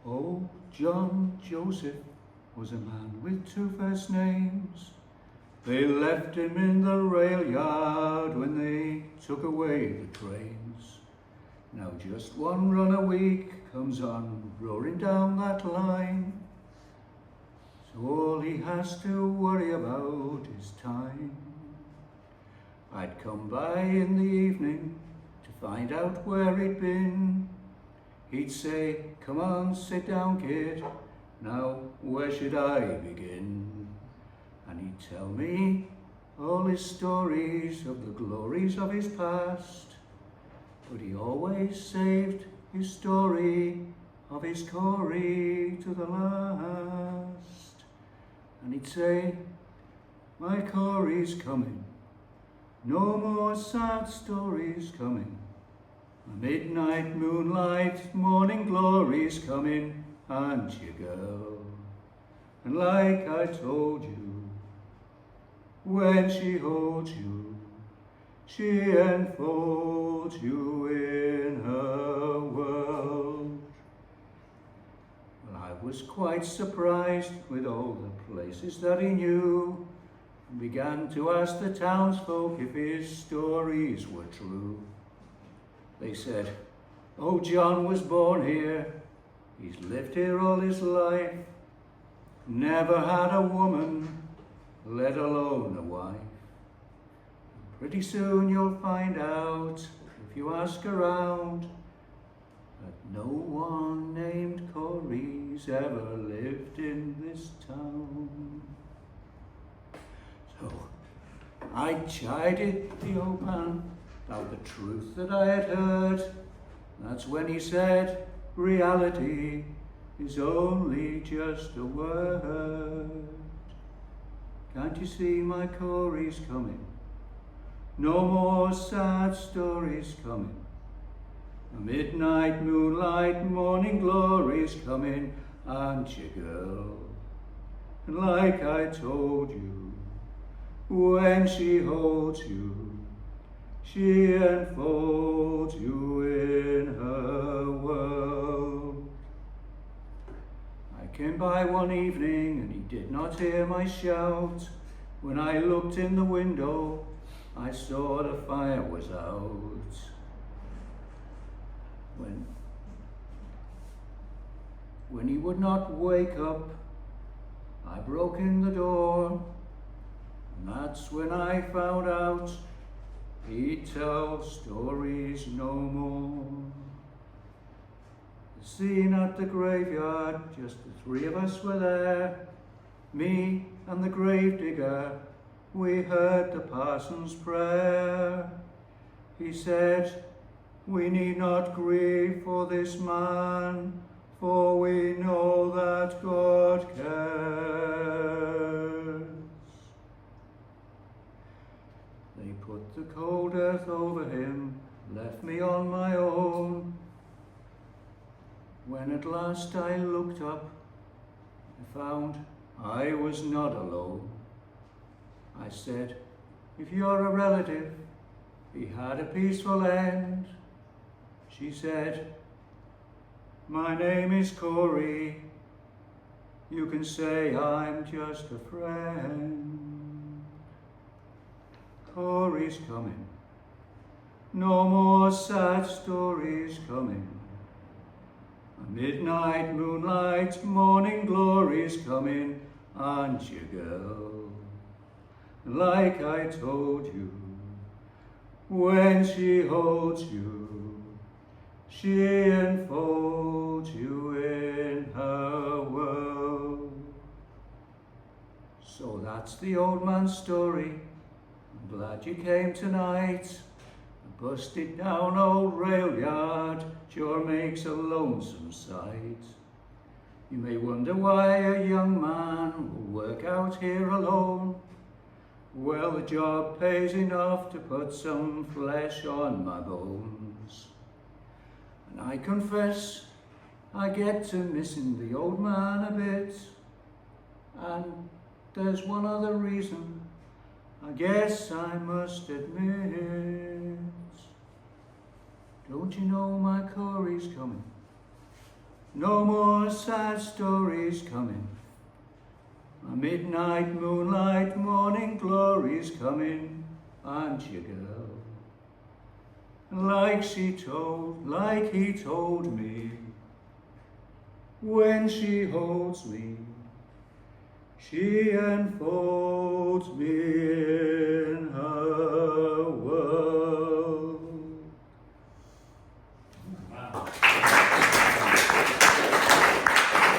Oh, John Joseph was a man with two first names. They left him in the rail yard when they took away the trains. Now just one run a week comes on roaring down that line. So all he has to worry about is time. I'd come by in the evening to find out where he'd been. He'd say, "Come on, sit down, kid. Now, where should I begin?" And he'd tell me all his stories of the glories of his past. But he always saved his story of his Corey to the last. And he'd say, "My Corey's coming. No more sad stories coming. A midnight moonlight, morning glory's coming, aren't you, girl? And like I told you, when she holds you, she enfolds you in her world." Well, I was quite surprised with all the places that he knew, and began to ask the townsfolk if his stories were true. They said, "Oh, John was born here, he's lived here all his life, never had a woman, let alone a wife. Pretty soon you'll find out, if you ask around, that no one named Corey's ever lived in this town." So I chided the old man about the truth that I had heard. That's when he said, "Reality is only just a word. Can't you see my Corey's coming? No more sad stories coming. A midnight moonlight, morning glory's coming, aren't you, girl? And like I told you, when she holds you, she enfolds you in her world." I came by one evening and he did not hear my shout. When I looked in the window, I saw the fire was out. When he would not wake up, I broke in the door, and that's when I found out he'd tell stories no more. The scene at the graveyard, just the three of us were there. Me and the gravedigger, we heard the parson's prayer. He said, "We need not grieve for this man, for we know that God cares." They put the cold earth over him, left me on my own. When at last I looked up, I found I was not alone. I said, "If you're a relative, he had a peaceful end." She said, "My name is Corey. You can say I'm just a friend. Corey's coming. No more sad stories coming. A midnight moonlight, morning glory's coming, aren't you, girl? Like I told you, when she holds you, she enfolds you in her world." So that's the old man's story. I'm glad you came tonight. A busted down old rail yard sure makes a lonesome sight. You may wonder why a young man will work out here alone. Well, the job pays enough to put some flesh on my bones. And I confess I get to missing the old man a bit. And there's one other reason I guess I must admit. Don't you know my Corey's coming? No more sad stories coming. A midnight moonlight morning glory's coming, aren't you, girl? Like he told me, when she holds me, she enfolds me in her